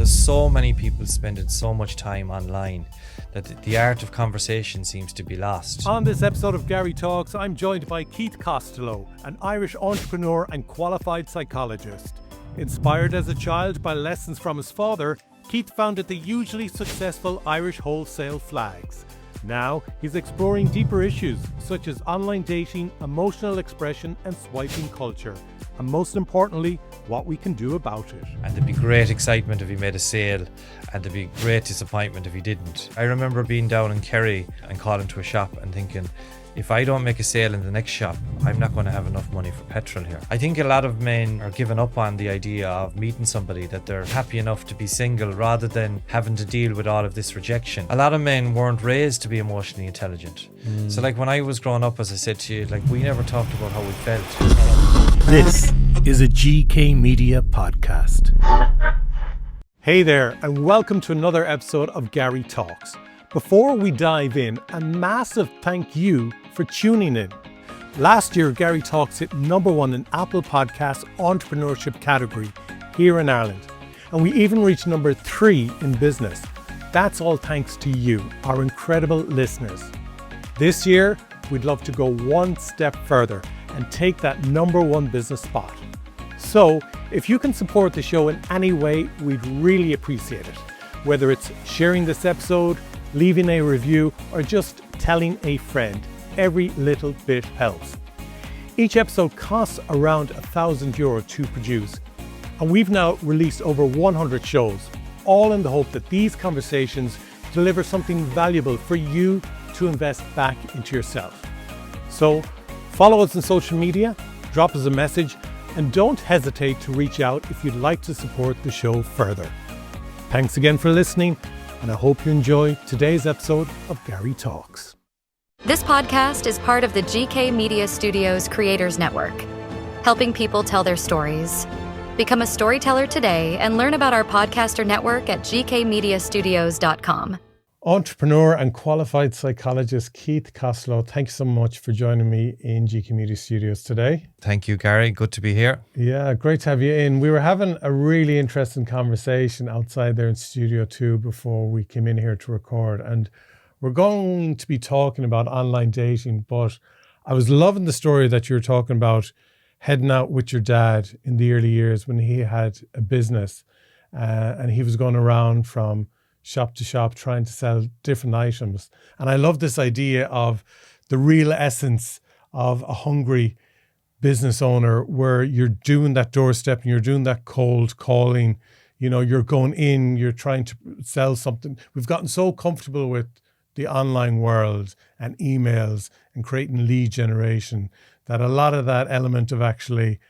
There's so many people spending so much time online that the art of conversation seems to be lost. On this episode of Garry Talks, I'm joined by Keith Costello, an Irish entrepreneur and qualified psychologist. Inspired as a child by lessons from his father, Keith founded the hugely successful Irish Wholesale Flags. Now, he's exploring deeper issues such as online dating, emotional expression and swiping culture. And most importantly, what we can do about it. And there'd be great excitement if he made a sale, and there'd be great disappointment if he didn't. I remember being down in Kerry and calling to a shop and thinking, if I don't make a sale in the next shop, I'm not going to have enough money for petrol here. I think a lot of men are giving up on the idea of meeting somebody, that they're happy enough to be single rather than having to deal with all of this rejection. A lot of men weren't raised to be emotionally intelligent. So like when I was growing up, as I said to you, like we never talked about how we felt. This is a GK Media podcast. Hey there, and welcome to another episode of Garry Talks. Before we dive in, a massive thank you for tuning in. Last year, Garry Talks hit #1 in Apple Podcasts Entrepreneurship category here in Ireland. And we even reached #3 in business. That's all thanks to you, our incredible listeners. This year, we'd love to go one step further and take that #1 business spot. So, if you can support the show in any way, we'd really appreciate it. Whether it's sharing this episode, leaving a review, or just telling a friend, every little bit helps. Each episode costs around €1,000 to produce, and we've now released over 100 shows, all in the hope that these conversations deliver something valuable for you to invest back into yourself. So, follow us on social media, drop us a message, and don't hesitate to reach out if you'd like to support the show further. Thanks again for listening, and I hope you enjoy today's episode of Garry Talks. This podcast is part of the GK Media Studios Creators Network, helping people tell their stories. Become a storyteller today and learn about our podcaster network at gkmediastudios.com. Entrepreneur and qualified psychologist Keith Costello, thanks so much for joining me in GK Media Studios today. Thank you, Gary. Good to be here. Yeah, great to have you in. We were having a really interesting conversation outside there in Studio 2 before we came in here to record. And we're going to be talking about online dating, but I was loving the story that you were talking about heading out with your dad in the early years when he had a business and he was going around from shop to shop trying to sell different items. And I love this idea of the real essence of a hungry business owner, where you're doing that doorstep and you're doing that cold calling, you know, you're going in, you're trying to sell something. We've gotten so comfortable with the online world and emails and creating lead generation that a lot of that element of actually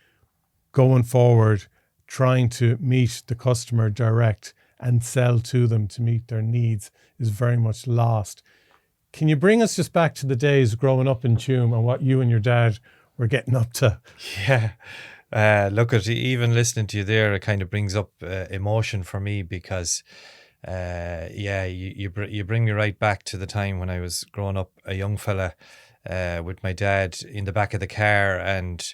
going forward, trying to meet the customer direct and sell to them to meet their needs is very much lost. Can you bring us just back to the days growing up in Tuam and what you and your dad were getting up to? Yeah. Look, at even listening to you there, it kind of brings up emotion for me because, you bring me right back to the time when I was growing up, a young fella with my dad in the back of the car. And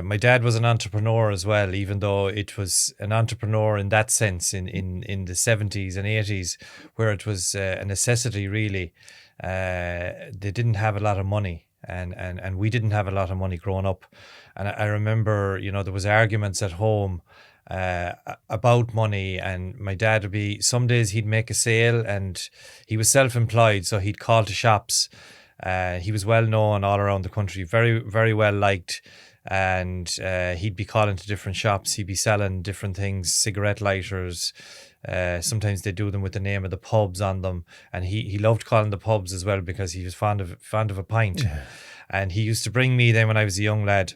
my dad was an entrepreneur as well, even though it was an entrepreneur in that sense in the 70s and 80s, where it was a necessity really. They didn't have a lot of money. And we didn't have a lot of money growing up. And I remember, you know, there was arguments at home about money, and my dad would be, some days he'd make a sale, and he was self-employed, so he'd call to shops. He was well known all around the country, very, very well liked. And he'd be calling to different shops. He'd be selling different things, cigarette lighters. Sometimes they do them with the name of the pubs on them. And he loved calling the pubs as well because he was fond of a pint. Yeah. And he used to bring me then when I was a young lad.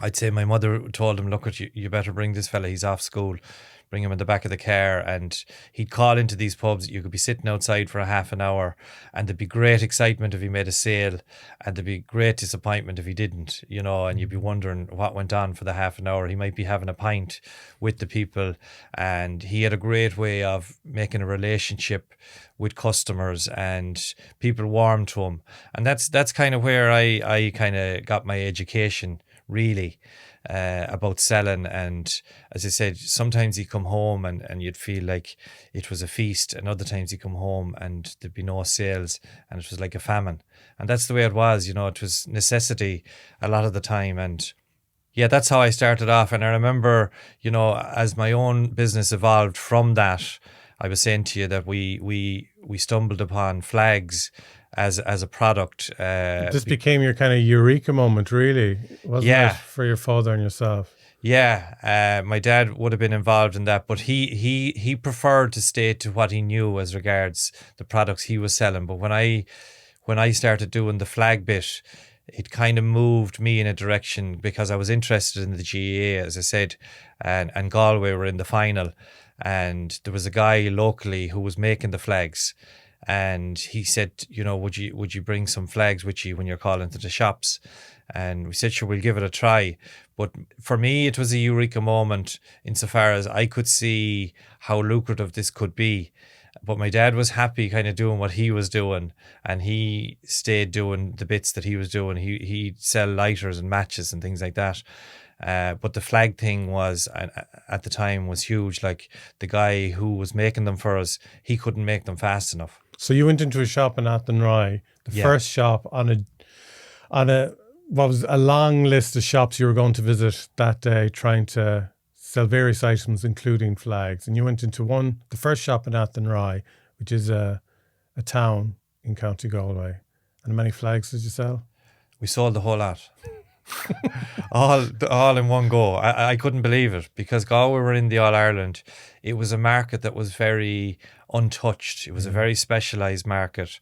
I'd say my mother told him, look, you better bring this fella, he's off school. Bring him in the back of the car, and he'd call into these pubs. You could be sitting outside for a half an hour, and there'd be great excitement if he made a sale, and there'd be great disappointment if he didn't, you know, and you'd be wondering what went on for the half an hour. He might be having a pint with the people, and he had a great way of making a relationship with customers, and people warmed to him. And that's kind of where I kind of got my education really, about selling. And as I said, sometimes you come home and you'd feel like it was a feast, and other times you come home and there'd be no sales and it was like a famine. And that's the way it was, you know, it was necessity a lot of the time. And yeah, that's how I started off. And I remember, you know, as my own business evolved from that, I was saying to you that we stumbled upon flags as a product. This became your kind of eureka moment, really, wasn't it, for your father and yourself? Yeah, my dad would have been involved in that, but he preferred to stay to what he knew as regards the products he was selling. But when I started doing the flag bit, it kind of moved me in a direction because I was interested in the GAA, as I said, and Galway were in the final, and there was a guy locally who was making the flags, and he said, you know, would you bring some flags with you when you're calling to the shops? And we said, sure, we'll give it a try. But for me, it was a eureka moment insofar as I could see how lucrative this could be. But my dad was happy kind of doing what he was doing, and he stayed doing the bits that he was doing. He'd sell lighters and matches and things like that. But the flag thing was, at the time, was huge. Like, the guy who was making them for us, he couldn't make them fast enough. So you went into a shop in Athenry, the first shop on a what was a long list of shops you were going to visit that day, trying to sell various items, including flags. And you went into the first shop in Athenry, which is a town in County Galway. And how many flags did you sell? We sold the whole lot. all in one go. I couldn't believe it, because Galway were in the All-Ireland. It was a market that was very untouched. It was a very specialised market.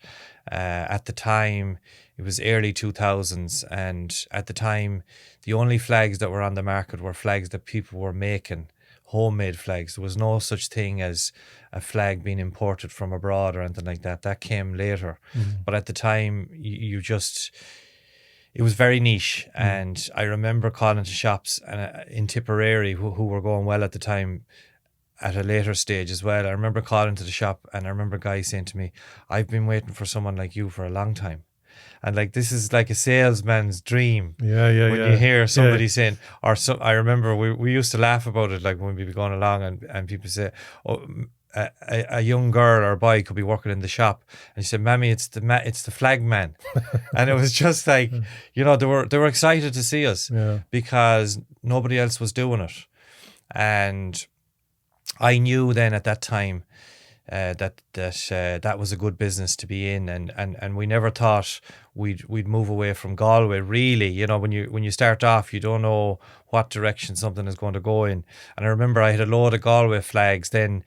At the time, it was early 2000s, and at the time, the only flags that were on the market were flags that people were making, homemade flags. There was no such thing as a flag being imported from abroad or anything like that. That came later. But at the time, it was very niche. And I remember calling to shops in Tipperary who were going well at the time, at a later stage as well. I remember calling to the shop, and I remember a guy saying to me, I've been waiting for someone like you for a long time. And like, this is like a salesman's dream. When you hear somebody saying, I remember we used to laugh about it, like when we'd be going along and people say, oh, a young girl or boy could be working in the shop, and she said, "Mammy, it's the flag man." And it was just like, you know, they were excited to see us because nobody else was doing it. And I knew then at that time that was a good business to be in, and we never thought we'd move away from Galway, really. You know, when you start off, you don't know what direction something is going to go in. And I remember I had a load of Galway flags. Then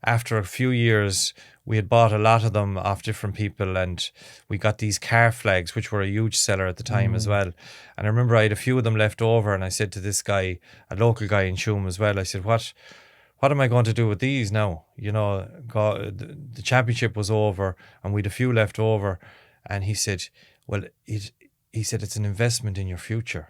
after a few years, we had bought a lot of them off different people, and we got these car flags, which were a huge seller at the time as well. And I remember I had a few of them left over, and I said to this guy, a local guy in Shoom as well, I said, what am I going to do with these now? You know, the championship was over and we'd a few left over. And he said, well, he said, it's an investment in your future.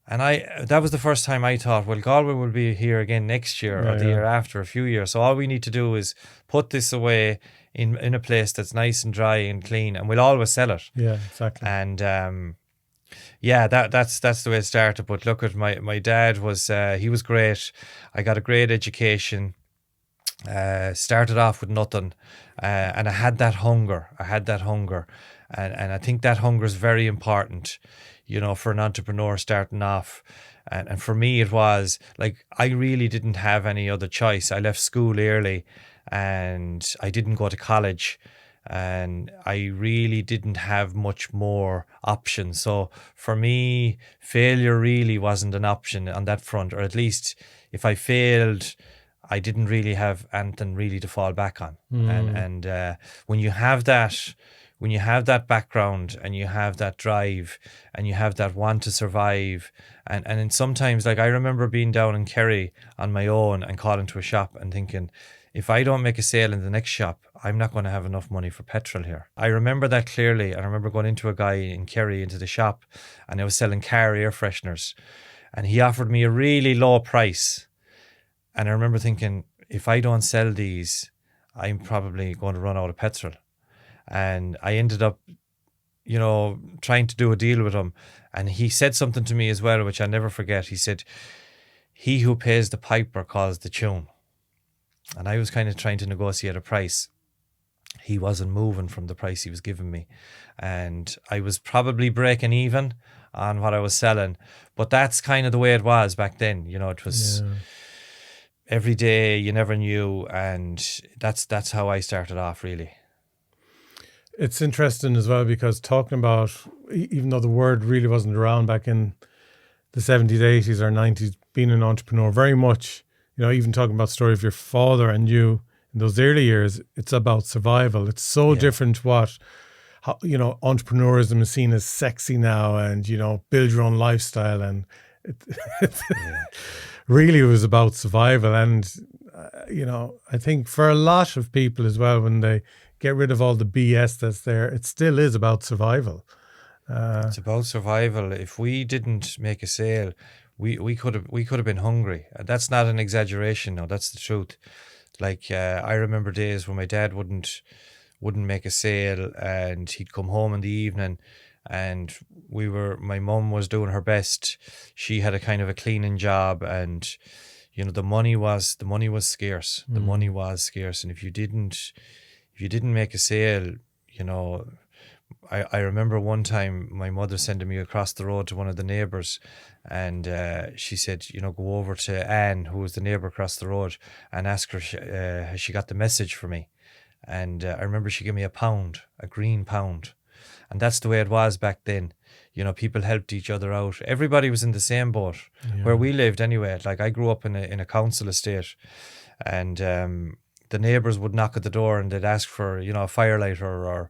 And that was the first time I thought, well, Galway will be here again next year or the year after, a few years. So all we need to do is put this away in a place that's nice and dry and clean, and we'll always sell it. Yeah, exactly. And that's the way it started. But look, at my dad was he was great. I got a great education. Started off with nothing, and I had that hunger. And I think that hunger is very important, you know, for an entrepreneur starting off. And for me, it was like, I really didn't have any other choice. I left school early and I didn't go to college, and I really didn't have much more options. So for me, failure really wasn't an option on that front, or at least if I failed, I didn't really have anything really to fall back on. And when you have that background and you have that drive and you have that want to survive, and then sometimes, like, I remember being down in Kerry on my own and calling to a shop and thinking, if I don't make a sale in the next shop, I'm not going to have enough money for petrol here. I remember that clearly. I remember going into a guy in Kerry, into the shop, and I was selling car air fresheners, and he offered me a really low price. And I remember thinking, if I don't sell these, I'm probably going to run out of petrol. And I ended up, you know, trying to do a deal with him. And he said something to me as well, which I'll never forget. He said, "He who pays the piper calls the tune." And I was kind of trying to negotiate a price. He wasn't moving from the price he was giving me. And I was probably breaking even on what I was selling. But that's kind of the way it was back then. You know, it was every day, you never knew. And that's how I started off, really. It's interesting as well, because talking about, even though the word really wasn't around back in the 70s, 80s or 90s, being an entrepreneur, very much, you know, even talking about the story of your father and you in those early years, it's about survival. It's so different how, you know, entrepreneurism is seen as sexy now, and, you know, build your own lifestyle. And really it was about survival. And, you know, I think for a lot of people as well, when they get rid of all the BS that's there, it still is about survival. It's about survival. If we didn't make a sale, we could have been hungry. That's not an exaggeration. No, that's the truth. Like I remember days when my dad wouldn't make a sale, and he'd come home in the evening, and my mum was doing her best. She had a kind of a cleaning job, and you know, the money was scarce. The money was scarce, and if you didn't make a sale, you know, I remember one time my mother sending me across the road to one of the neighbours, and she said, you know, go over to Anne, who was the neighbour across the road, and ask her has she got the message for me. And I remember she gave me a green pound. And that's the way it was back then. You know, people helped each other out. Everybody was in the same boat where we lived anyway. Like I grew up in a council estate, and the neighbours would knock at the door and they'd ask for, you know, a firelighter or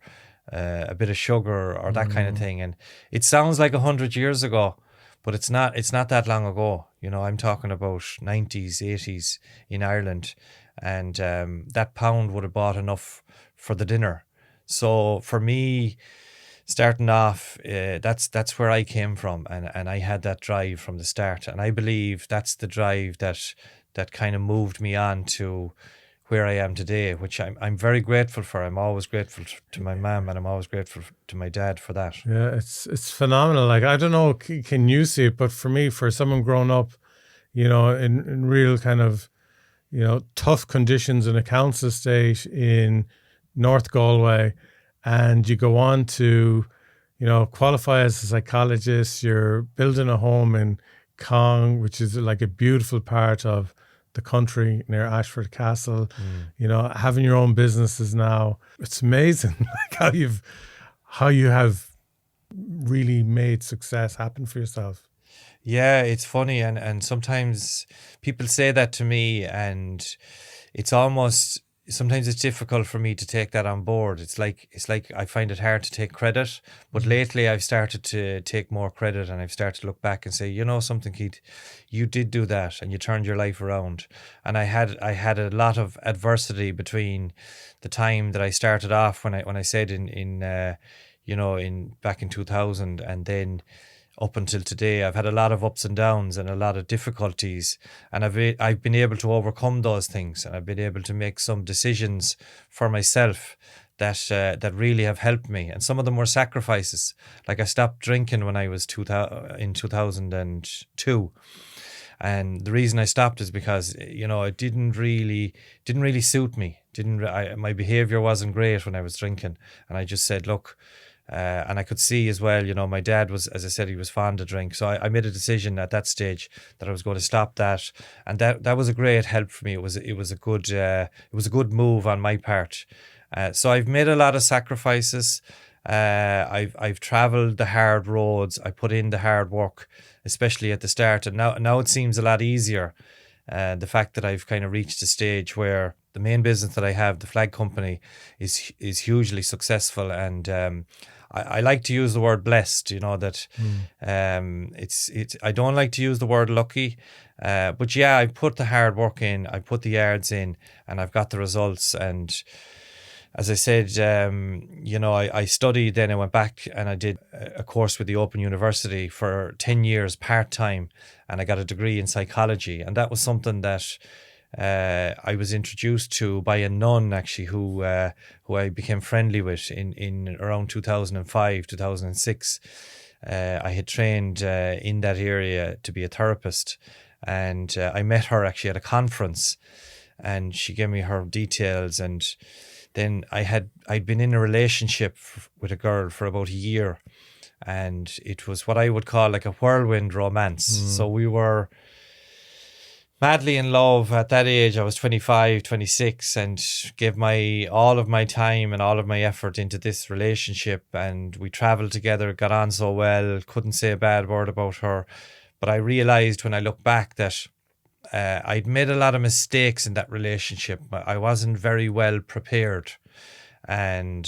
a bit of sugar or that kind of thing. And it sounds like 100 years ago, but it's not that long ago. You know, I'm talking about 90s, 80s in Ireland, and that pound would have bought enough for the dinner. So for me, starting off, that's where I came from, and I had that drive from the start, and I believe that's the drive that kind of moved me on to where I am today, which I'm very grateful for. I'm always grateful to my mum, and I'm always grateful to my dad for that. Yeah, it's phenomenal. Like, I don't know, can you see it? But for me, for someone grown up, you know, in real kind of, you know, tough conditions in a council estate in North Galway, and you go on to, you know, qualify as a psychologist, you're building a home in Cong, which is like a beautiful part of the country near Ashford Castle, you know, having your own businesses now. It's amazing like how you have really made success happen for yourself. Yeah, it's funny, and sometimes people say that to me, and sometimes it's difficult for me to take that on board. It's like I find it hard to take credit, but lately I've started to take more credit, and I've started to look back and say, you know something, Keith, you did do that, and you turned your life around. And I had a lot of adversity between the time that I started off when I said in back in 2000, and then up until today. I've had a lot of ups and downs and a lot of difficulties, and I've been able to overcome those things, and I've been able to make some decisions for myself that really have helped me. And some of them were sacrifices. Like I stopped drinking when I was in 2002. And the reason I stopped is because, you know, it didn't really suit me. My behavior wasn't great when I was drinking, and I just said, look. And I could see as well, you know, my dad was, as I said, he was fond of drink. So I made a decision at that stage that I was going to stop that, and that was a great help for me. It was a good move on my part. So I've made a lot of sacrifices. I've travelled the hard roads. I put in the hard work, especially at the start, and now it seems a lot easier. The fact that I've kind of reached a stage where the main business that I have, the flag company, is hugely successful, and I like to use the word blessed. You know that it's. I don't like to use the word lucky, but yeah, I put the hard work in, I put the yards in, and I've got the results. And as I said, you know, I studied. Then I went back and I did a course with the Open University for 10 years part time, and I got a degree in psychology. And that was something that I was introduced to by a nun, actually, who I became friendly with in around 2005, 2006. I had trained in that area to be a therapist, and I met her actually at a conference, and she gave me her details. And then I'd been in a relationship with a girl for about a year, and it was what I would call like a whirlwind romance. So we were madly in love at that age. I was 25, 26, and gave all of my time and all of my effort into this relationship. And we traveled together, got on so well, couldn't say a bad word about her. But I realized when I look back that I'd made a lot of mistakes in that relationship. I wasn't very well prepared, and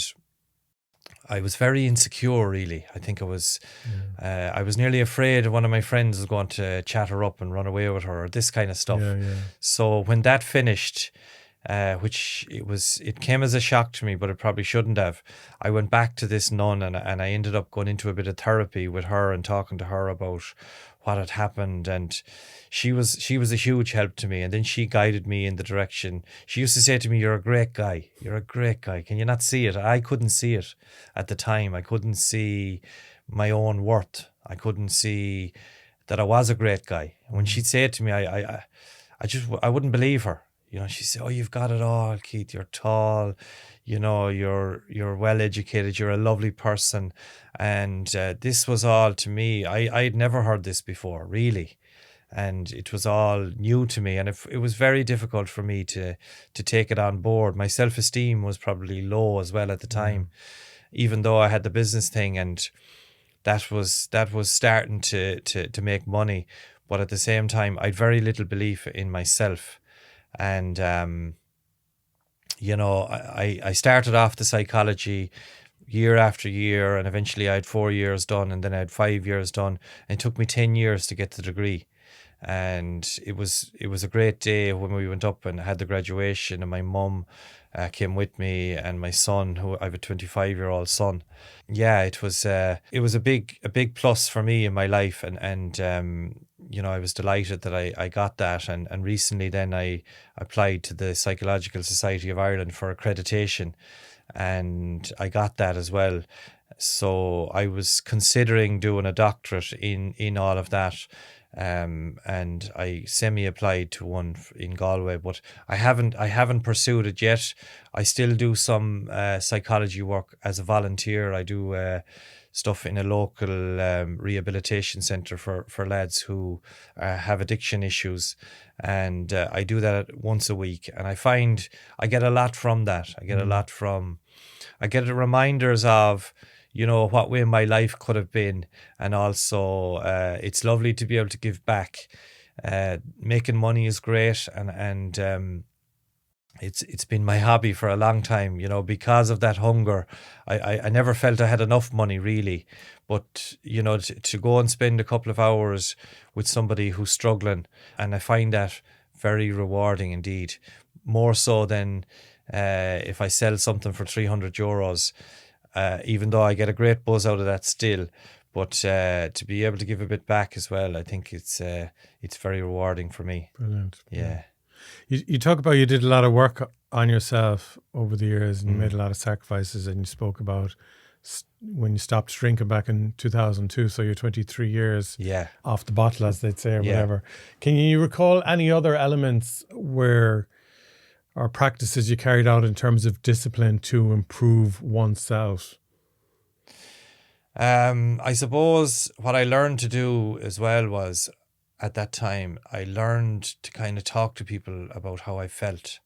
I was very insecure, really. I think I was nearly afraid one of my friends was going to chat her up and run away with her, or this kind of stuff. So when that finished, which it came as a shock to me, but it probably shouldn't have. I went back to this nun, and I ended up going into a bit of therapy with her and talking to her about what had happened, and she was a huge help to me. And then she guided me in the direction. She used to say to me, "You're a great guy. You're a great guy. Can you not see it?" I couldn't see it at the time. I couldn't see my own worth. I couldn't see that I was a great guy. When she'd say it to me, I wouldn't believe her. You know, she said, "Oh, you've got it all, Keith. You're tall. You know, you're well educated. You're a lovely person." And this was all to me. I'd never heard this before, really, and it was all new to me. And it was very difficult for me to take it on board. My self-esteem was probably low as well at the time, even though I had the business thing, and that was starting to make money. But at the same time, I'd very little belief in myself. And, you know, I started off the psychology year after year, and eventually I had 4 years done, and then I had 5 years done. And it took me 10 years to get the degree. And it was a great day when we went up and had the graduation, and my mum came with me, and my son, who I have a 25-year-old son. Yeah, it was a big plus for me in my life, and you know, I was delighted that I got that. And recently then I applied to the Psychological Society of Ireland for accreditation, and I got that as well. So I was considering doing a doctorate in all of that. And I semi-applied to one in Galway, but I haven't pursued it yet. I still do some psychology work as a volunteer. I do stuff in a local rehabilitation centre for lads who have addiction issues, and I do that once a week. And I find I get a lot from that. I get reminders of, you know, what way my life could have been. And also it's lovely to be able to give back. Making money is great, and it's been my hobby for a long time, you know, because of that hunger. I never felt I had enough money, really. But, you know, to go and spend a couple of hours with somebody who's struggling, and I find that very rewarding indeed, more so than if I sell something for €300. Even though I get a great buzz out of that still, but to be able to give a bit back as well, I think it's very rewarding for me. Brilliant. Yeah. You talk about you did a lot of work on yourself over the years, and you made a lot of sacrifices, and you spoke about when you stopped drinking back in 2002, so you're 23 years off the bottle, as they'd say, or whatever. Can you recall any other elements or practices you carried out in terms of discipline to improve oneself? I suppose what I learned to do as well was, at that time, I learned to kind of talk to people about how I felt.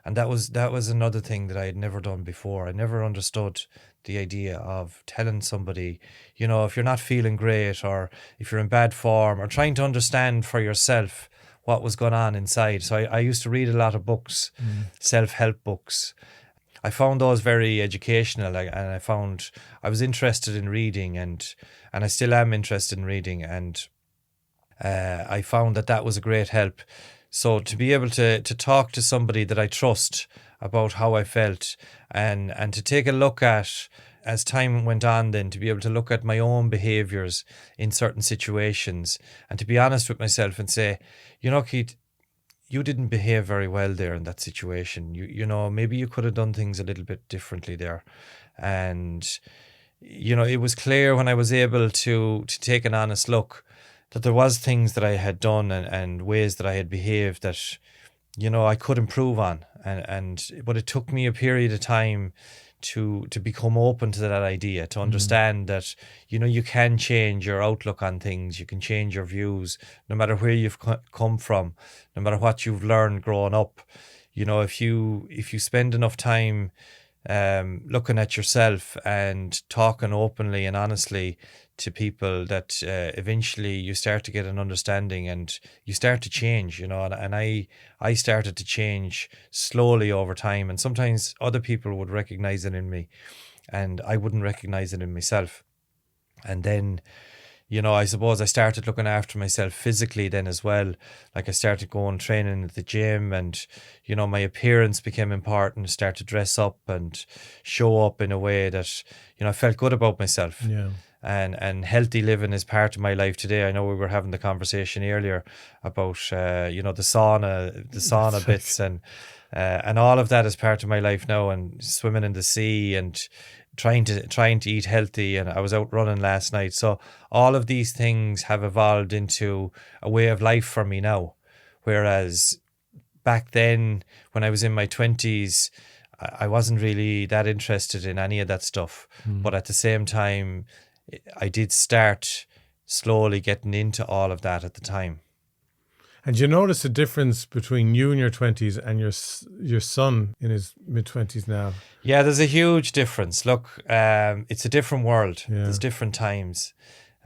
And that was another thing that I had never done before. I never understood the idea of telling somebody, you know, if you're not feeling great, or if you're in bad form, or trying to understand for yourself what was going on inside. So I used to read a lot of books, self-help books. I found those very educational, and I found I was interested in reading, and I still am interested in reading, and I found that was a great help. So to be able to talk to somebody that I trust about how I felt, and to take a look at, as time went on, then to be able to look at my own behaviours in certain situations, and to be honest with myself and say, you know, Keith, you didn't behave very well there in that situation. You know, maybe you could have done things a little bit differently there. And it was clear when I was able to take an honest look that there was things that I had done and ways that I had behaved that, I could improve on. But it took me a period of time to become open to that idea, to understand that, you can change your outlook on things, you can change your views, no matter where you've come from, no matter what you've learned growing up. If you spend enough time looking at yourself and talking openly and honestly to people, that eventually you start to get an understanding and you start to change, and I started to change slowly over time, and sometimes other people would recognize it in me and I wouldn't recognize it in myself. And then, I suppose I started looking after myself physically then as well. Like I started going training at the gym, and, my appearance became important. Start to dress up and show up in a way that, I felt good about myself. Yeah. And healthy living is part of my life today. I know we were having the conversation earlier about, the sauna bits and all of that is part of my life now, and swimming in the sea and trying to eat healthy, and I was out running last night. So all of these things have evolved into a way of life for me now. Whereas back then, when I was in my 20s, I wasn't really that interested in any of that stuff. But at the same time, I did start slowly getting into all of that at the time. And you notice a difference between you in your 20s and your son in his mid-20s now? Yeah, there's a huge difference. Look, it's a different world. Yeah. There's different times.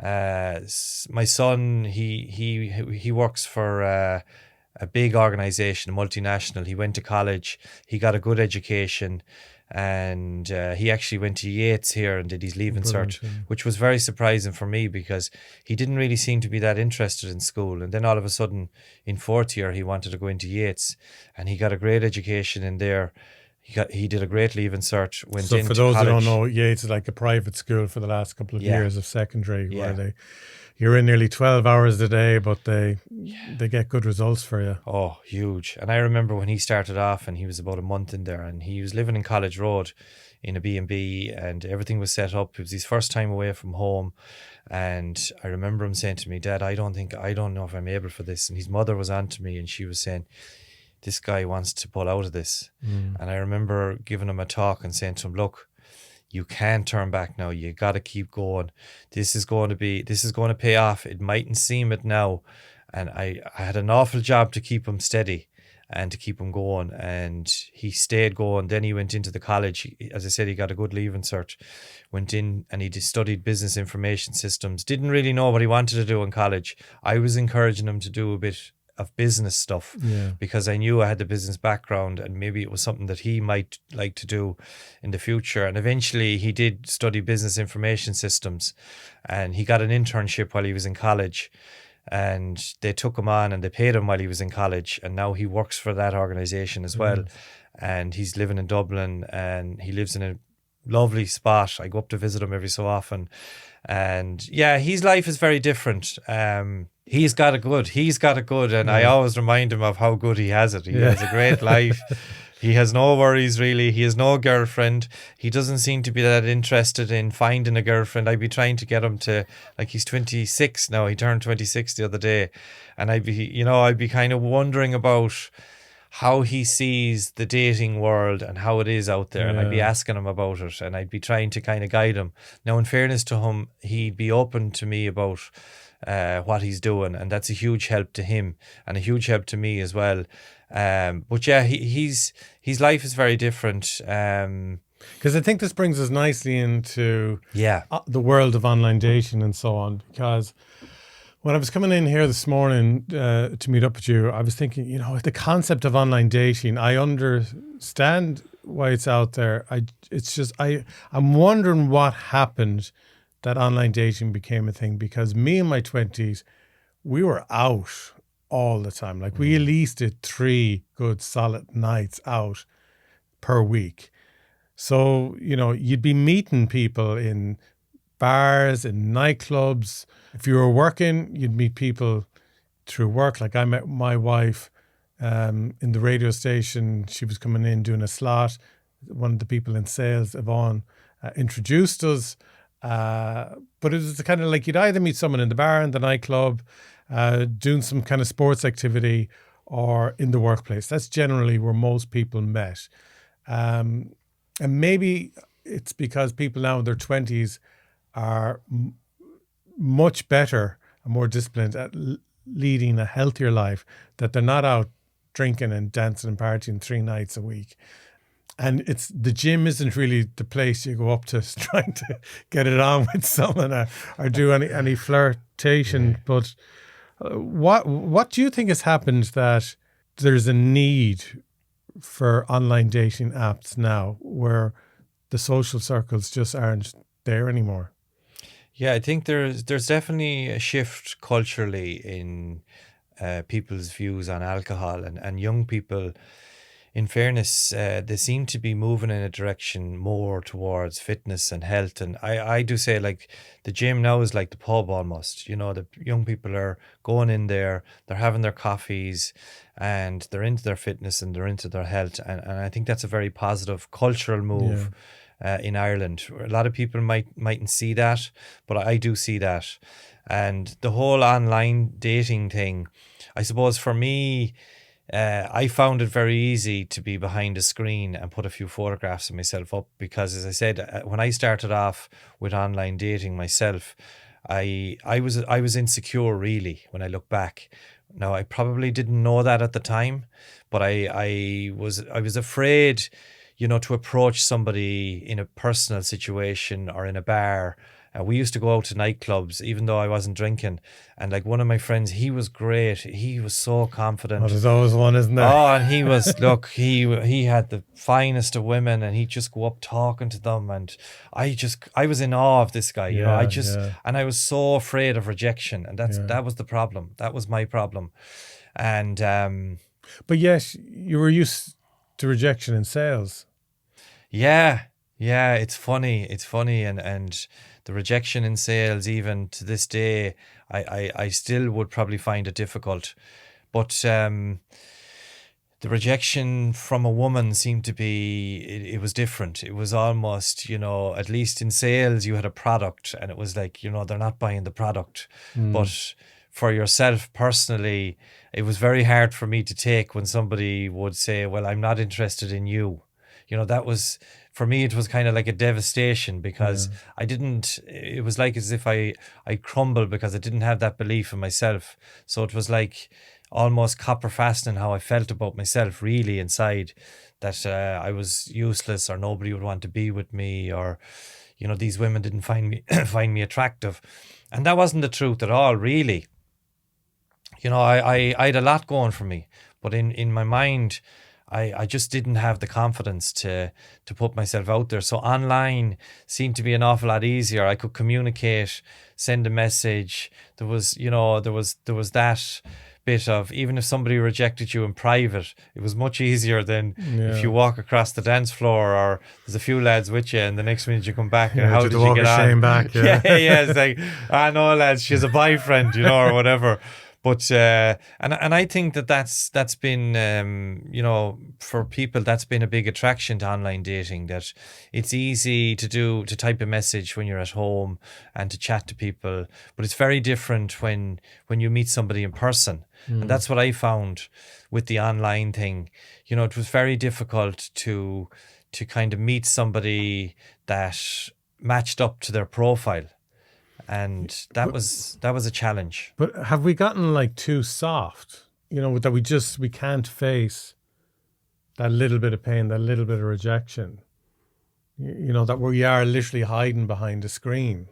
My son, he works for a big organization, a multinational. He went to college. He got a good education. And he actually went to Yates here and did his leaving cert, which was very surprising for me because he didn't really seem to be that interested in school. And then all of a sudden, in fourth year, he wanted to go into Yates, and he got a great education in there. He did a great leaving cert. So for those who don't know, Yates is like a private school for the last couple of years of secondary, where you're in nearly 12 hours a day, but they get good results for you. Oh, huge. And I remember when he started off, and he was about a month in there, and he was living in College Road in a B&B, and everything was set up. It was his first time away from home. And I remember him saying to me, "Dad, I don't know if I'm able for this." And his mother was on to me, and she was saying, "This guy wants to pull out of this." And I remember giving him a talk and saying to him, "Look, you can't turn back now. You got to keep going. This is going to pay off. It mightn't seem it now." And I had an awful job to keep him steady and to keep him going. And he stayed going. Then he went into the college. As I said, he got a good leaving cert. Went in and he studied business information systems. Didn't really know what he wanted to do in college. I was encouraging him to do a bit of business stuff because I knew I had the business background, and maybe it was something that he might like to do in the future. And eventually he did study business information systems, and he got an internship while he was in college, and they took him on and they paid him while he was in college, and now he works for that organization as well. And he's living in Dublin, and he lives in a lovely spot. I go up to visit him every so often, and his life is very different. He's got it good, and I always remind him of how good he has it. He has a great life. He has no worries, really. He has no girlfriend. He doesn't seem to be that interested in finding a girlfriend. I'd be trying to get him to, like, he's 26 now. He turned 26 the other day, and I'd be kind of wondering about how he sees the dating world and how it is out there. And I'd be asking him about it, and I'd be trying to kind of guide him. Now, in fairness to him, he'd be open to me about what he's doing, and that's a huge help to him and a huge help to me as well. But his life is very different. Because I think this brings us nicely into the world of online dating and so on. Because when I was coming in here this morning to meet up with you, I was thinking, the concept of online dating, I understand why it's out there. I'm wondering what happened that online dating became a thing, because me in my 20s, we were out all the time. Like we at least did 3 good solid nights out per week. So, you'd be meeting people in bars, in nightclubs. If you were working, you'd meet people through work. Like I met my wife in the radio station. She was coming in doing a slot. One of the people in sales, Yvonne, introduced us. But it was kind of like you'd either meet someone in the bar, in the nightclub, doing some kind of sports activity, or in the workplace. That's generally where most people met. And maybe it's because people now in their 20s are much better and more disciplined at leading a healthier life, that they're not out drinking and dancing and partying 3 nights a week. And it's the gym isn't really the place you go up to trying to get it on with someone or do any flirtation. But what do you think has happened that there's a need for online dating apps now where the social circles just aren't there anymore? Yeah, I think there's definitely a shift culturally in people's views on alcohol, and young people, in fairness, they seem to be moving in a direction more towards fitness and health. And I do say, like, the gym now is like the pub almost. The young people are going in there, they're having their coffees, and they're into their fitness and they're into their health. And I think that's a very positive cultural move. In Ireland, a lot of people mightn't see that, but I do see that. And the whole online dating thing, I suppose for me, I found it very easy to be behind a screen and put a few photographs of myself up, because, as I said, when I started off with online dating myself, I was insecure, really, when I look back. Now, I probably didn't know that at the time, but I was afraid, to approach somebody in a personal situation or in a bar. We used to go out to nightclubs, even though I wasn't drinking. And like one of my friends, he was great. He was so confident. Oh, there's always one, isn't there? Oh, and he was, look, he had the finest of women, and he'd just go up talking to them. And I was in awe of this guy, and I was so afraid of rejection. And that was the problem. That was my problem. And, but yes, you were used to rejection in sales. Yeah, it's funny. And the rejection in sales, even to this day, I still would probably find it difficult. But the rejection from a woman seemed to be, it was different. It was almost, at least in sales, you had a product, and it was like, they're not buying the product. But for yourself personally, it was very hard for me to take when somebody would say, well, I'm not interested in you. That was, for me, it was kind of like a devastation, because it was like as if I crumbled because I didn't have that belief in myself. So it was like almost copper fastening how I felt about myself, really, inside, that I was useless, or nobody would want to be with me, or, these women didn't find me attractive. And that wasn't the truth at all, really. I had a lot going for me, but in my mind, I just didn't have the confidence to put myself out there. So online seemed to be an awful lot easier. I could communicate, send a message. There was that bit of, even if somebody rejected you in private, it was much easier than if you walk across the dance floor, or there's a few lads with you, and the next minute you come back and how did you get on? Shame back, yeah, it's like, no, lads, she's a boyfriend, or whatever. But and I think that's been for people, that's been a big attraction to online dating, that it's easy to type a message when you're at home and to chat to people, but it's very different when you meet somebody in person. And that's what I found with the online thing. It was very difficult to kind of meet somebody that matched up to their profile. And that was a challenge. But have we gotten like too soft? That we can't face that little bit of pain, that little bit of rejection. That we are literally hiding behind a screen.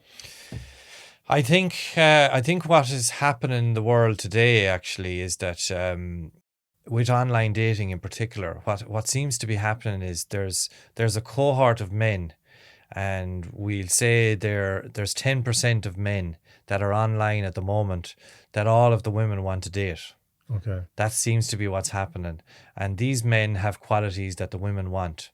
I think what is happening in the world today actually is that with online dating in particular, what seems to be happening is there's a cohort of men. And we'll say there's 10% of men that are online at the moment that all of the women want to date. Okay. That seems to be what's happening. And these men have qualities that the women want.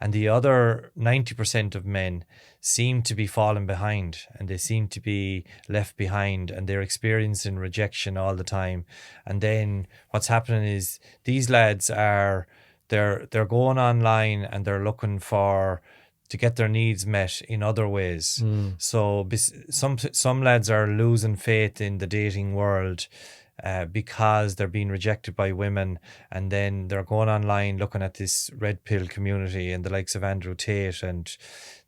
And the other 90% of men seem to be falling behind, and they seem to be left behind, and they're experiencing rejection all the time. And then what's happening is these lads they're going online and they're looking for to get their needs met in other ways. So some lads are losing faith in the dating world because they're being rejected by women, and then they're going online looking at this red pill community and the likes of Andrew Tate and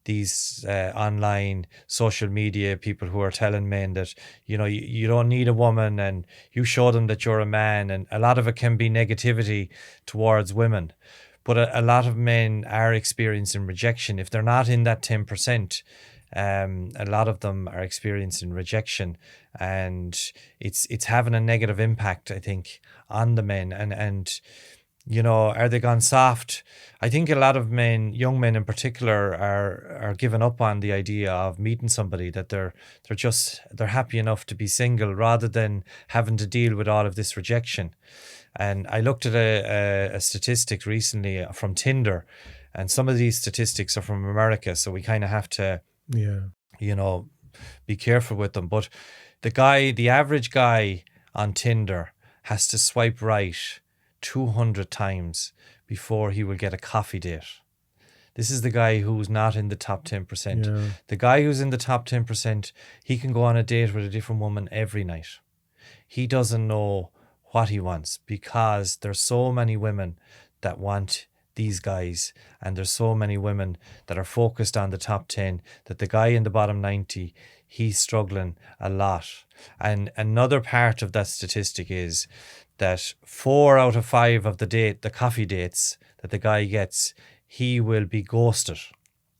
these online social media people who are telling men that, you know, you don't need a woman, and you show them that you're a man, and a lot of it can be negativity towards women. But a lot of men are experiencing rejection. If they're not in that 10%, a lot of them are experiencing rejection, and it's having a negative impact, I think, on the men. And you know, are they gone soft? I think a lot of men, young men in particular, are giving up on the idea of meeting somebody, that they're happy enough to be single rather than having to deal with all of this rejection. And I looked at a statistic recently from Tinder, and some of these statistics are from America, so we kind of have to, you know, be careful with them. But the average guy on Tinder has to swipe right 200 times before he will get a coffee date. This is the guy who's not in the top 10%. Yeah. The guy who's in the top 10%, he can go on a date with a different woman every night. He doesn't know what he wants, because there's so many women that want these guys, and there's so many women that are focused on the top 10, that the guy in the bottom 90, he's struggling a lot. And another part of that statistic is that 4 out of 5 of the coffee dates that the guy gets, he will be ghosted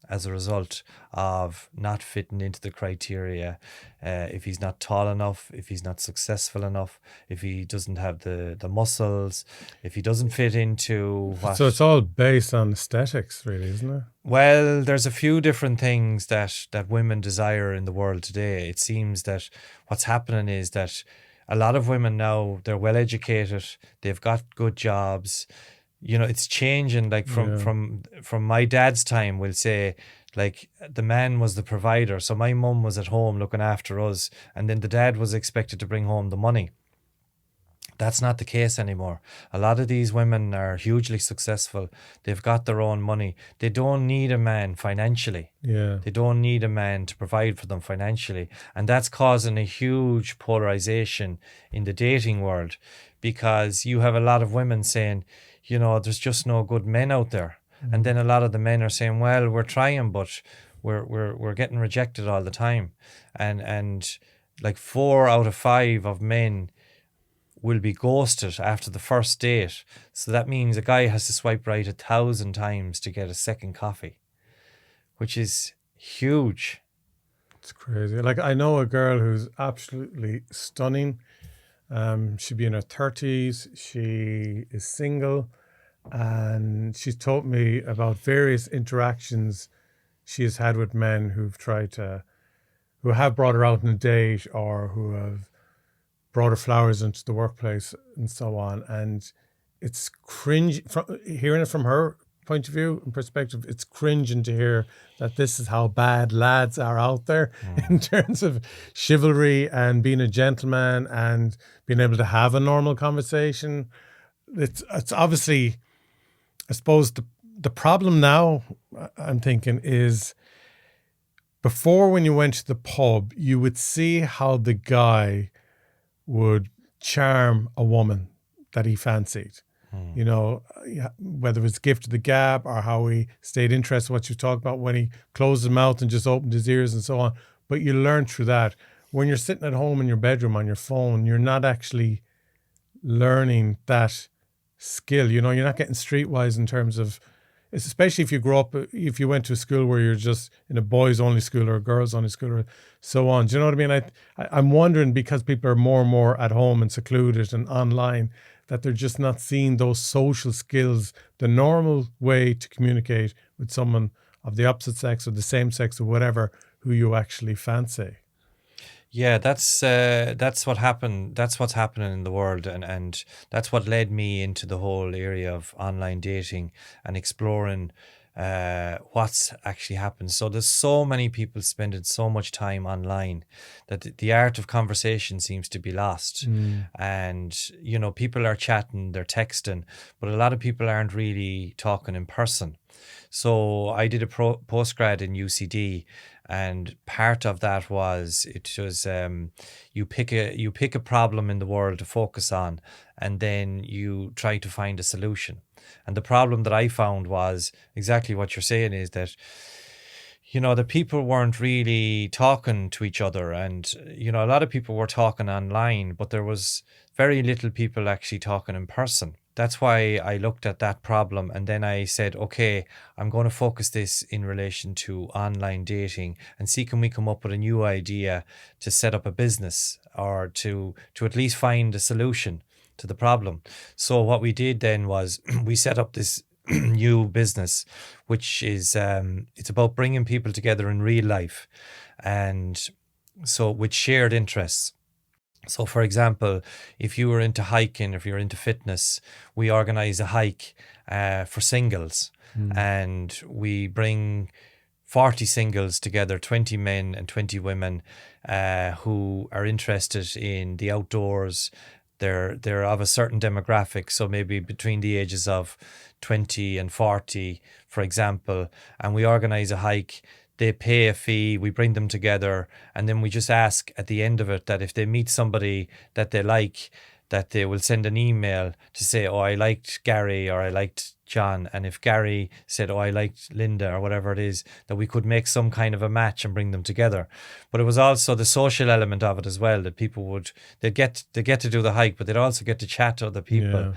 as a result of not fitting into the criteria. If he's not tall enough, if he's not successful enough, if he doesn't have the muscles, if he doesn't fit into what... So it's all based on aesthetics, really, isn't it? Well, there's a few different things that women desire in the world today. It seems that what's happening is that a lot of women now, they're well educated, they've got good jobs. You know, it's changing, like from my dad's time, we'll say, like, the man was the provider. So my mum was at home looking after us, and then the dad was expected to bring home the money. That's not the case anymore. A lot of these women are hugely successful. They've got their own money. They don't need a man financially. Yeah. They don't need a man to provide for them financially. And that's causing a huge polarization in the dating world, because you have a lot of women saying, you know, there's just no good men out there. And then a lot of the men are saying, well, we're trying, but we're getting rejected all the time. And like 4 out of 5 of men will be ghosted after the first date. So that means a guy has to swipe right 1,000 times to get a second coffee, which is huge. It's crazy. Like, I know a girl who's absolutely stunning. She'd be in her 30s. She is single, and she's told me about various interactions she has had with men who have brought her out on a date, or who have brought her flowers into the workplace and so on. And it's cringe, hearing it from her point of view and perspective, it's cringing to hear that this is how bad lads are out there in terms of chivalry and being a gentleman and being able to have a normal conversation. It's obviously, I suppose the problem now, I'm thinking, is before, when you went to the pub, you would see how the guy would charm a woman that he fancied. You know, whether it's gift of the gab, or how he stayed interested in what you talk about when he closed his mouth and just opened his ears and so on. But you learn through that. When you're sitting at home in your bedroom on your phone, you're not actually learning that skill. You know, you're not getting streetwise in terms of, especially if you grow up, if you went to a school where you're just in a boys only school or a girls only school or so on. Do you know what I mean? I'm wondering, because people are more and more at home and secluded and online, that they're just not seeing those social skills, the normal way to communicate with someone of the opposite sex or the same sex or whatever, who you actually fancy. Yeah, that's what happened. That's what's happening in the world, and that's what led me into the whole area of online dating and exploring what's actually happened. So there's so many people spending so much time online that the art of conversation seems to be lost. And, people are chatting, they're texting, but a lot of people aren't really talking in person. So I did a postgrad in UCD, and part of that was you pick a problem in the world to focus on, and then you try to find a solution. And the problem that I found was exactly what you're saying, is that the people weren't really talking to each other, and a lot of people were talking online, but there was very little people actually talking in person. That's why I looked at that problem, and then I said, okay, I'm going to focus this in relation to online dating and see, can we come up with a new idea to set up a business, or to at least find a solution to the problem. So what we did then was we set up this new business, which is it's about bringing people together in real life, and so with shared interests. So, for example, if you were into hiking, if you're into fitness, we organize a hike for singles, and we bring 40 singles together, 20 men and 20 women who are interested in the outdoors. They're of a certain demographic, so maybe between the ages of 20 and 40, for example, and we organize a hike. They pay a fee, we bring them together, and then we just ask at the end of it that if they meet somebody that they like, that they will send an email to say, oh, I liked Gary, or I liked John. And if Gary said, oh, I liked Linda, or whatever it is, that we could make some kind of a match and bring them together. But it was also the social element of it as well, that people they'd get to do the hike, but they'd also get to chat to other people.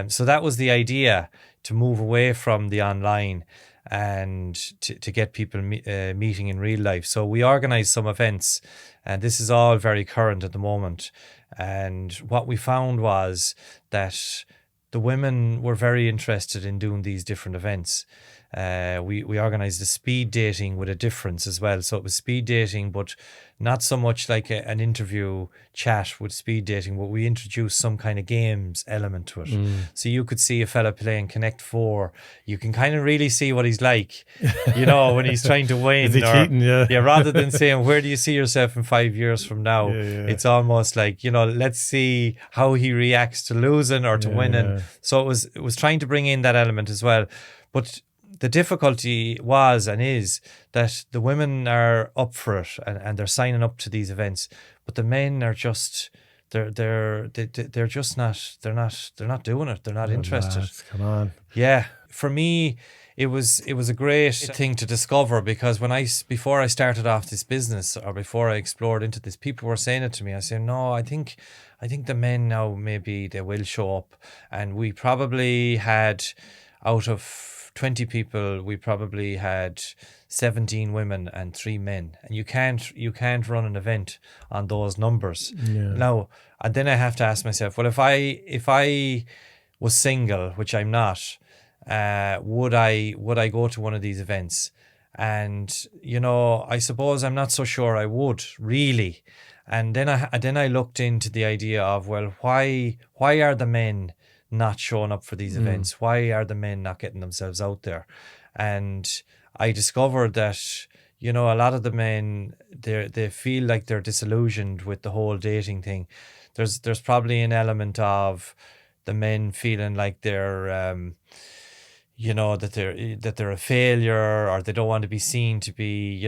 So that was the idea, to move away from the online and to get people meeting in real life. So we organized some events, and this is all very current at the moment. And what we found was that the women were very interested in doing these different events. We organized a speed dating with a difference as well. So it was speed dating, but not so much like an interview chat with speed dating, but we introduced some kind of games element to it. So you could see a fella playing Connect 4. You can kind of really see what he's like, when he's trying to win. Is he cheating? Yeah. Rather than saying, where do you see yourself in 5 years from now? It's almost like, let's see how he reacts to losing or to winning. So it was trying to bring in that element as well. But the difficulty was and is that the women are up for it, and they're signing up to these events, but the men are just they're just not doing it. They're not interested. Lads, come on. Yeah, for me, it was a great thing to discover, because before I started off this business, or before I explored into this, people were saying it to me. I said, no, I think the men now, maybe they will show up, and we probably had, out of 20 people, we probably had 17 women and 3 men, and you can't run an event on those numbers. Now, and then I have to ask myself, well, if I was single, which I'm not, would I go to one of these events? And I suppose I'm not so sure I would really. And then I looked into the idea of, well, why are the men not showing up for these events? Why are the men not getting themselves out there? And I discovered that, a lot of the men, they feel like they're disillusioned with the whole dating thing. There's probably an element of the men feeling like they're, that they're a failure, or they don't want to be seen to be,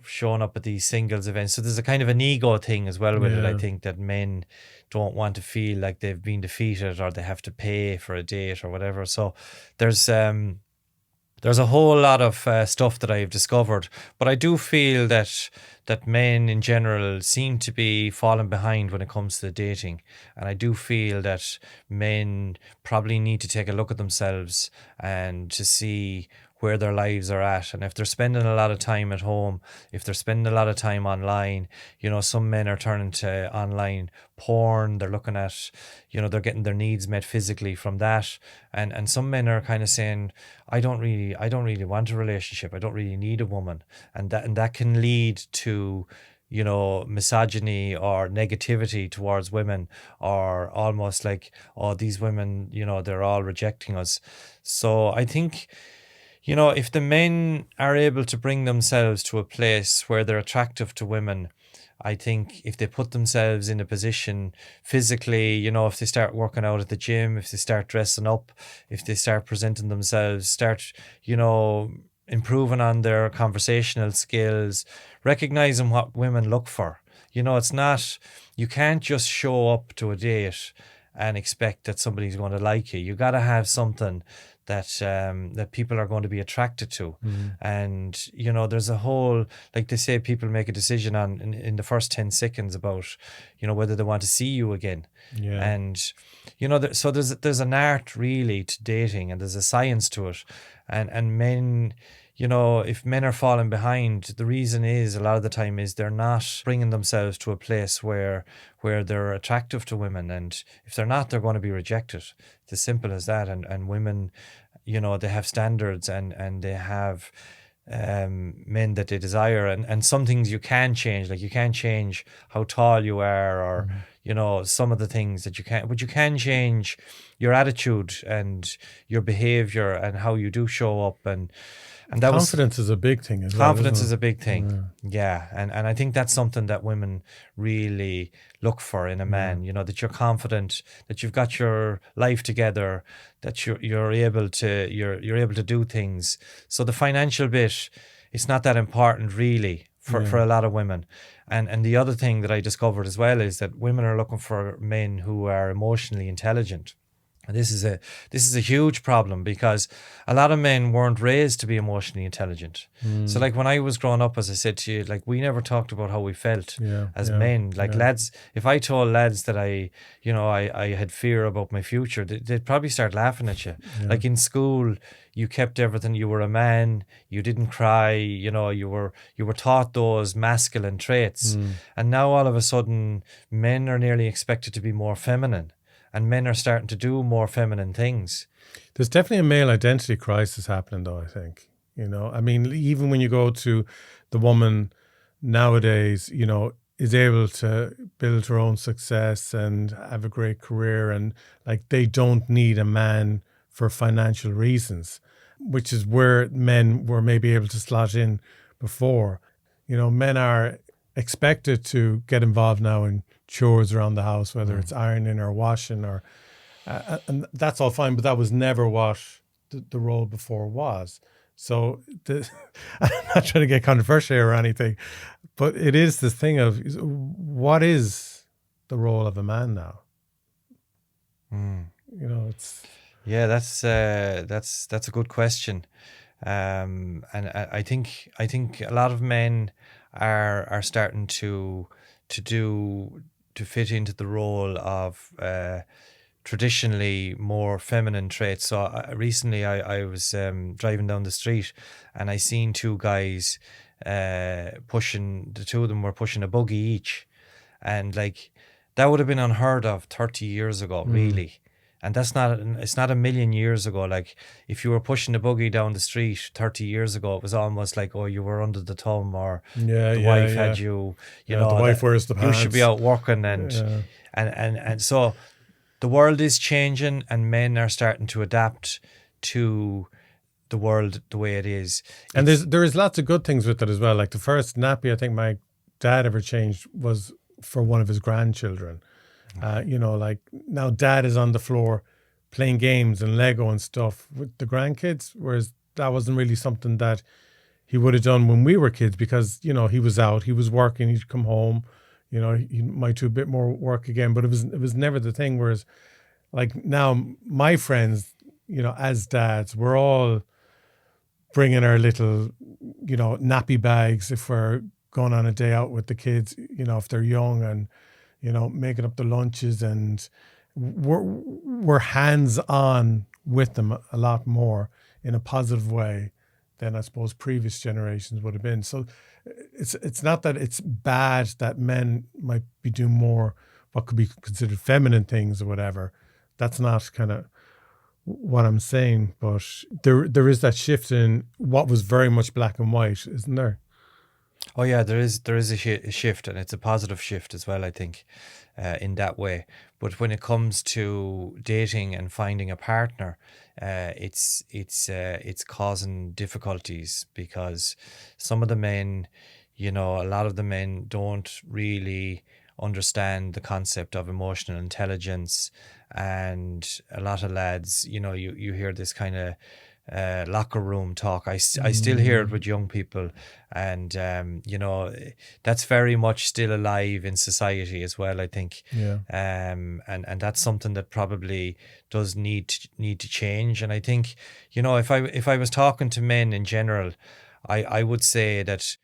showing up at these singles events. So there's a kind of an ego thing as well with it. I think that men don't want to feel like they've been defeated, or they have to pay for a date or whatever. So there's a whole lot of stuff that I've discovered, but I do feel that men in general seem to be falling behind when it comes to dating, and I do feel that men probably need to take a look at themselves and to see where their lives are at. And if they're spending a lot of time at home, if they're spending a lot of time online, some men are turning to online porn. They're looking at, they're getting their needs met physically from that. And some men are kind of saying, I don't really want a relationship. I don't really need a woman. And that can lead to, misogyny or negativity towards women, or almost like, oh, these women, they're all rejecting us. So I think, if the men are able to bring themselves to a place where they're attractive to women, I think if they put themselves in a position physically, if they start working out at the gym, if they start dressing up, if they start presenting themselves, start, improving on their conversational skills, recognizing what women look for. It's not, you can't just show up to a date and expect that somebody's going to like you. You got to have something that people are going to be attracted to. And there's a whole, like they say, people make a decision on in the first 10 seconds about whether they want to see you again. And so there's an art really to dating, and there's a science to it. And men, if men are falling behind, the reason is a lot of the time is they're not bringing themselves to a place where they're attractive to women. And if they're not, they're going to be rejected. It's as simple as that. And women, they have standards and they have men that they desire. And some things you can change, like you can't change how tall you are or, some of the things that you can't, but you can change your attitude and your behavior and how you do show up. And that confidence is a big thing as well. Confidence is a big thing. Yeah. And I think that's something that women really look for in a man, that you're confident, that you've got your life together, that you're able to do things. So the financial bit, it's not that important really for a lot of women. And the other thing that I discovered as well is that women are looking for men who are emotionally intelligent. And this is a huge problem because a lot of men weren't raised to be emotionally intelligent. So like when I was growing up, as I said to you, like we never talked about how we felt as men. Like lads, if I told lads that I had fear about my future, they'd probably start laughing at you. Like in school, you kept everything. You were a man. You didn't cry. You were taught those masculine traits. And now all of a sudden, men are nearly expected to be more feminine. And men are starting to do more feminine things. There's definitely a male identity crisis happening, though, I think. I mean, even when you go to the woman nowadays, is able to build her own success and have a great career. And like they don't need a man for financial reasons, which is where men were maybe able to slot in before. Men are expected to get involved now in chores around the house, whether it's ironing or washing or and that's all fine, but that was never what the role before was. So I'm not trying to get controversial or anything, but it is this thing of what is the role of a man now? It's that's a good question, and I think a lot of men are starting to fit into the role of traditionally more feminine traits. So recently I was driving down the street and I seen two guys pushing, the two of them were pushing a buggy each. And like that would have been unheard of 30 years ago, really. And it's not a million years ago. Like if you were pushing a buggy down the street 30 years ago, it was almost like, oh, you were under the thumb, or the wife had you, the wife wears the pants. You should be out working. And so the world is changing and men are starting to adapt to the world the way it is. And there is lots of good things with it as well. Like the first nappy I think my dad ever changed was for one of his grandchildren. Like now dad is on the floor playing games and Lego and stuff with the grandkids, whereas that wasn't really something that he would have done when we were kids because, he was out, he was working, he'd come home, he might do a bit more work again, but it was never the thing. Whereas like now my friends, as dads, we're all bringing our little, nappy bags if we're going on a day out with the kids, if they're young, and making up the lunches, and we're hands-on with them a lot more in a positive way than I suppose previous generations would have been. So it's not that it's bad that men might be doing more what could be considered feminine things or whatever. That's not kind of what I'm saying, but there is that shift in what was very much black and white, isn't there? Oh yeah, there is a shift, and it's a positive shift as well, I think, in that way. But when it comes to dating and finding a partner, it's causing difficulties because some of the men, a lot of the men don't really understand the concept of emotional intelligence, and a lot of lads, you hear this kind of locker room talk. I still hear it with young people, and that's very much still alive in society as well, I think. Yeah. And that's something that probably does need to change. And I think, if I was talking to men in general, I would say that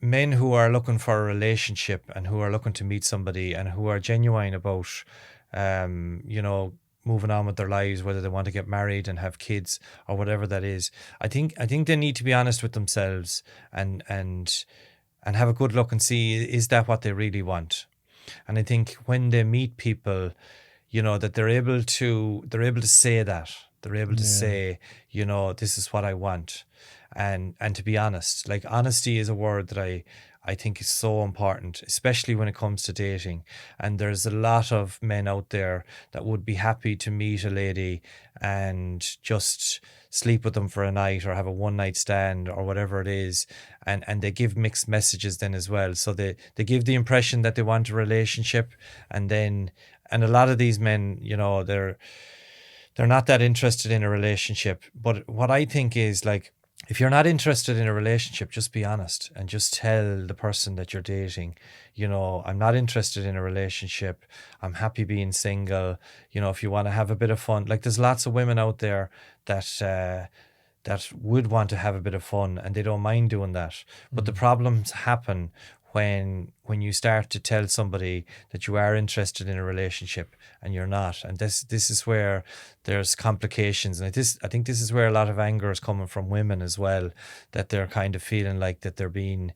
men who are looking for a relationship and who are looking to meet somebody and who are genuine about, moving on with their lives, whether they want to get married and have kids or whatever that is, I think they need to be honest with themselves and have a good look and see, is that what they really want? And I think when they meet people, that they're able to say that. They're able to say, this is what I want. And to be honest, like honesty is a word that I think is so important, especially when it comes to dating. And there's a lot of men out there that would be happy to meet a lady and just sleep with them for a night or have a one night stand or whatever it is. And they give mixed messages then as well. So they give the impression that they want a relationship, and a lot of these men, they're not that interested in a relationship. But what I think is, like, if you're not interested in a relationship, just be honest and just tell the person that you're dating, I'm not interested in a relationship. I'm happy being single. If you want to have a bit of fun, like there's lots of women out there that would want to have a bit of fun and they don't mind doing that. But the problems happen when you start to tell somebody that you are interested in a relationship and you're not. And this is where there's complications. And I think this is where a lot of anger is coming from women as well, that they're kind of feeling like that they're being,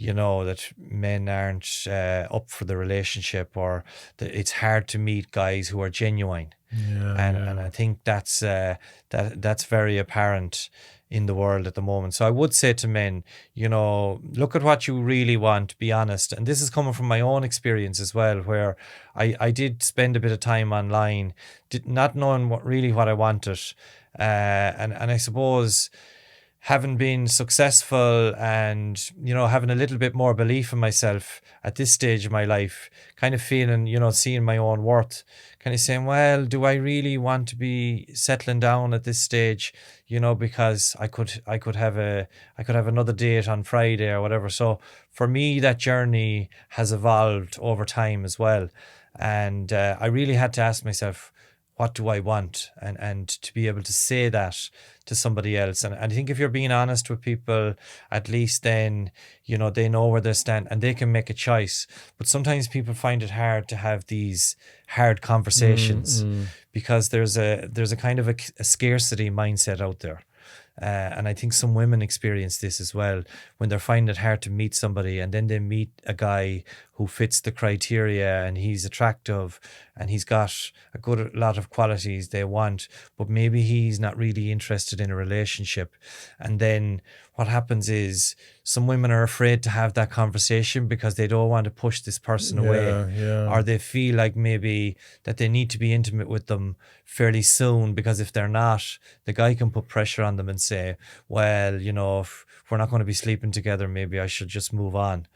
that men aren't up for the relationship, or that it's hard to meet guys who are genuine. And I think that's very apparent in the world at the moment. So I would say to men, look at what you really want, be honest. And this is coming from my own experience as well, where I did spend a bit of time online, not knowing what I wanted. And I suppose having been successful and, having a little bit more belief in myself at this stage of my life, kind of feeling, seeing my own worth, kind of saying, well, do I really want to be settling down at this stage? Because I could have another date on Friday or whatever. So for me, that journey has evolved over time as well. And I really had to ask myself, what do I want? And to be able to say that to somebody else. And I think if you're being honest with people, at least then, they know where they stand and they can make a choice. But sometimes people find it hard to have these hard conversations because there's a kind of a scarcity mindset out there. And I think some women experience this as well when they're finding it hard to meet somebody, and then they meet a guy who fits the criteria and he's attractive and he's got a good lot of qualities they want, but maybe he's not really interested in a relationship. And then what happens is some women are afraid to have that conversation because they don't want to push this person away, or they feel like maybe that they need to be intimate with them fairly soon, because if they're not, the guy can put pressure on them and say, well, if we're not going to be sleeping together, maybe I should just move on.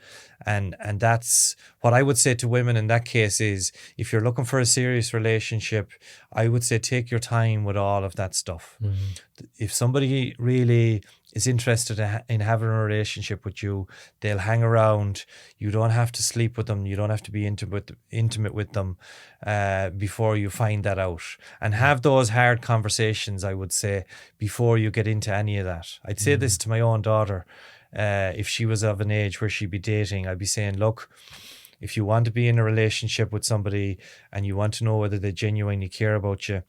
And that's what I would say to women in that case is, if you're looking for a serious relationship, I would say take your time with all of that stuff. If somebody really is interested in having a relationship with you, they'll hang around. You don't have to sleep with them. You don't have to be intimate with them before you find that out. And have those hard conversations, I would say, before you get into any of that. I'd say this to my own daughter. If she was of an age where she'd be dating, I'd be saying, look, if you want to be in a relationship with somebody and you want to know whether they genuinely care about you,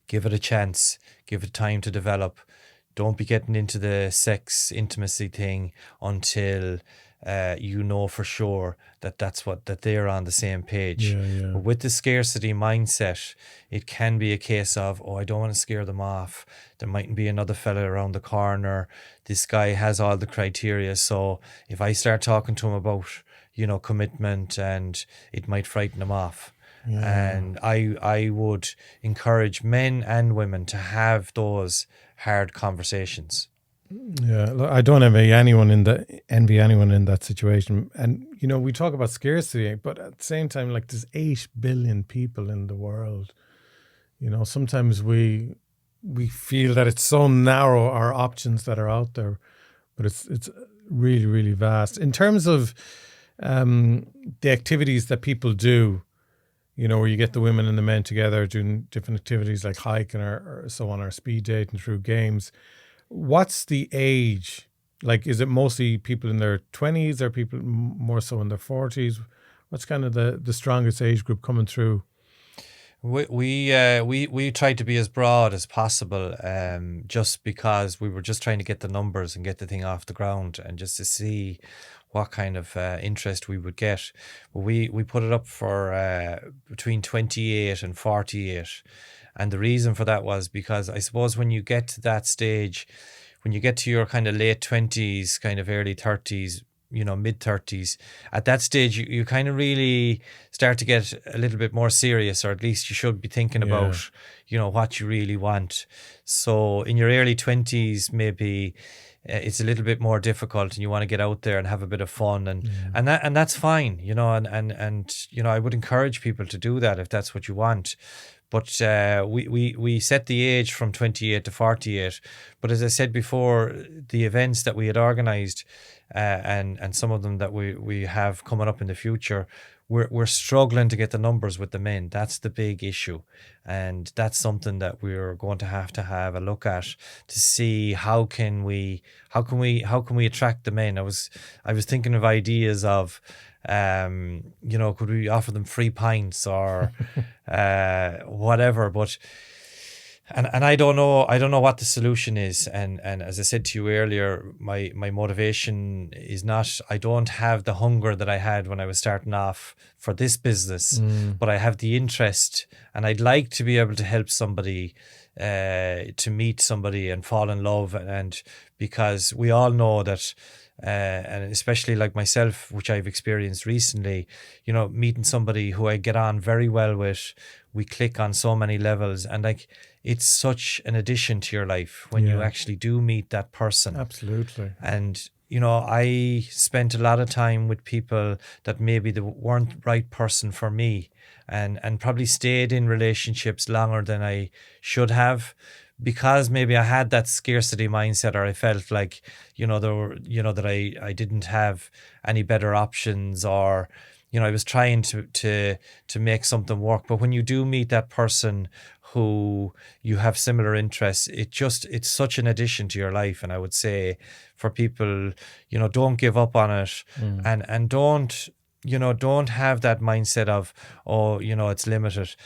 give it a chance, give it time to develop. Don't be getting into the sex intimacy thing until you know for sure that they're on the same page. But with the scarcity mindset, it can be a case of, I don't want to scare them off. There mightn't be another fella around the corner. This guy has all the criteria. So if I start talking to him about, commitment, and it might frighten him off. And I would encourage men and women to have those hard conversations. Yeah, look, I don't envy anyone in that situation. And we talk about scarcity, but at the same time, like, there's 8 billion people in the world. Sometimes we feel that it's so narrow, our options that are out there, but it's really, really vast. In terms of the activities that people do, where you get the women and the men together doing different activities like hiking or so on, or speed dating through games. What's the age? Like, is it mostly people in their 20s or people more so in their 40s? What's kind of the strongest age group coming through? We tried to be as broad as possible, just because we were just trying to get the numbers and get the thing off the ground, and just to see what kind of interest we would get. But we put it up for between 28 and 48. And the reason for that was because I suppose when you get to that stage, when you get to your kind of late 20s, kind of early 30s, mid 30s, at that stage, you kind of really start to get a little bit more serious, or at least you should be thinking about, what you really want. So in your early 20s, maybe it's a little bit more difficult, and you want to get out there and have a bit of fun, and that's fine, and I would encourage people to do that if that's what you want. But we set the age from 28 to 48. But as I said before, the events that we had organised, and some of them that we have coming up in the future, we're struggling to get the numbers with the men. That's the big issue, and that's something that we're going to have a look at to see how can we attract the men. I was thinking of ideas of, could we offer them free pints or whatever, but and I don't know what the solution is, and as I said to you earlier, my motivation is not, I don't have the hunger that I had when I was starting off for this business, but I have the interest, and I'd like to be able to help somebody to meet somebody and fall in love, and because we all know that, and especially like myself, which I've experienced recently, meeting somebody who I get on very well with, we click on so many levels, and like, it's such an addition to your life when you actually do meet that person. Absolutely. And I spent a lot of time with people that maybe they weren't the right person for me, and probably stayed in relationships longer than I should have, because maybe I had that scarcity mindset, or I felt like, that I didn't have any better options, or, I was trying to make something work. But when you do meet that person who you have similar interests, it's such an addition to your life. And I would say for people, don't give up on it, and don't have that mindset of, it's limited.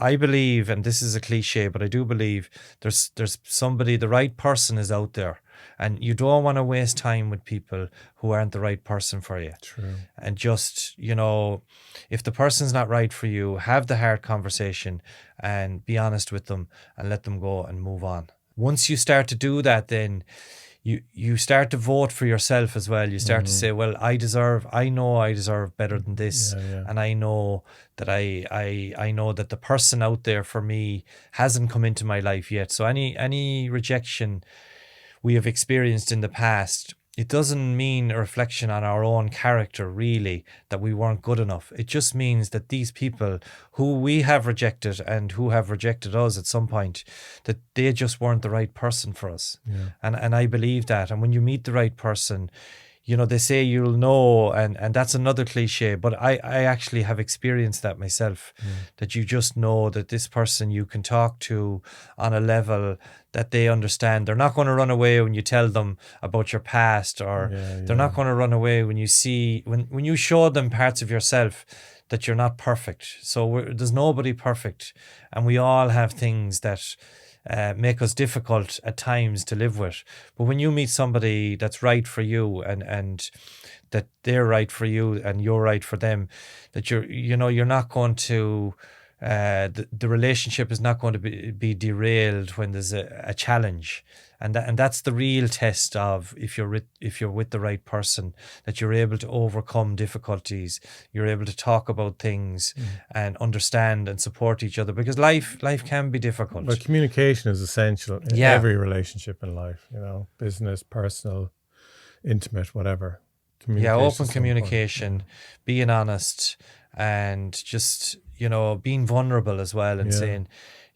I believe, and this is a cliche, but I do believe there's somebody, the right person is out there, and you don't want to waste time with people who aren't the right person for you. True. And just, if the person's not right for you, have the hard conversation and be honest with them and let them go and move on. Once you start to do that, then you start to vote for yourself as well. You start to say, well, I know I deserve better than this. And I know that I know that the person out there for me hasn't come into my life yet. So any rejection we have experienced in the past, it doesn't mean a reflection on our own character, really, that we weren't good enough. It just means that these people who we have rejected and who have rejected us at some point, that they just weren't the right person for us. And I believe that. And when you meet the right person, they say you'll know, and that's another cliche, but I actually have experienced that myself, that you just know that this person you can talk to on a level that they understand. They're not going to run away when you tell them about your past, or they're not going to run away when you see, when you show them parts of yourself that you're not perfect. So there's nobody perfect, and we all have things that make us difficult at times to live with. But when you meet somebody that's right for you, and that they're right for you and you're right for them, that you're not going to the relationship is not going to be derailed when there's a challenge, and that's the real test of if you're with the right person, that you're able to overcome difficulties, you're able to talk about things and understand and support each other, because life can be difficult. But communication is essential in every relationship in life, business, personal, intimate, whatever. Open communication, being honest, and just being vulnerable as well, and saying,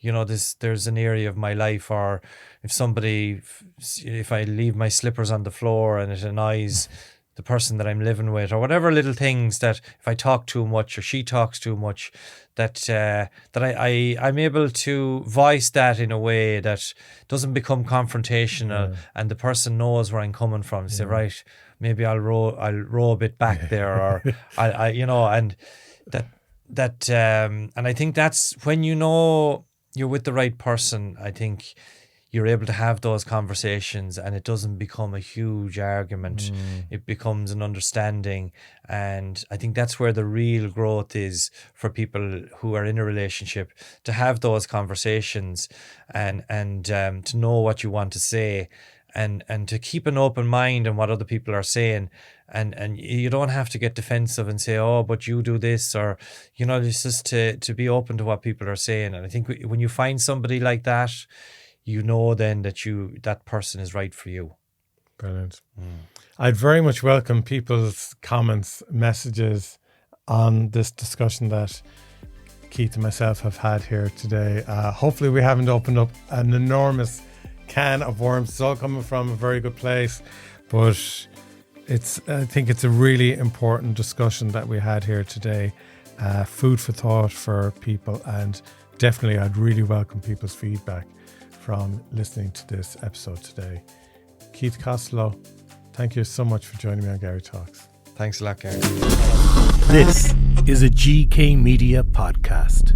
there's an area of my life, or if I leave my slippers on the floor and it annoys the person that I'm living with, or whatever little things, that if I talk too much or she talks too much, that I'm able to voice that in a way that doesn't become confrontational, and the person knows where I'm coming from. Say, right, maybe I'll row a bit back there, or and I think that's when you're with the right person. I think you're able to have those conversations, and it doesn't become a huge argument. It becomes an understanding, and I think that's where the real growth is for people who are in a relationship, to have those conversations and to know what you want to say, and to keep an open mind on what other people are saying, and you don't have to get defensive and say, oh, but you do this, or it's just to be open to what people are saying. And I think when you find somebody like that, then that person is right for you. Brilliant. I'd very much welcome people's comments, messages on this discussion that Keith and myself have had here today. Hopefully we haven't opened up an enormous can of worms. It's all coming from a very good place, but I think it's a really important discussion that we had here today. Food for thought for people, and definitely I'd really welcome people's feedback from listening to this episode today. Keith Costello, thank you so much for joining me on Garry Talks. Thanks a lot, Garry. This is a GK Media podcast.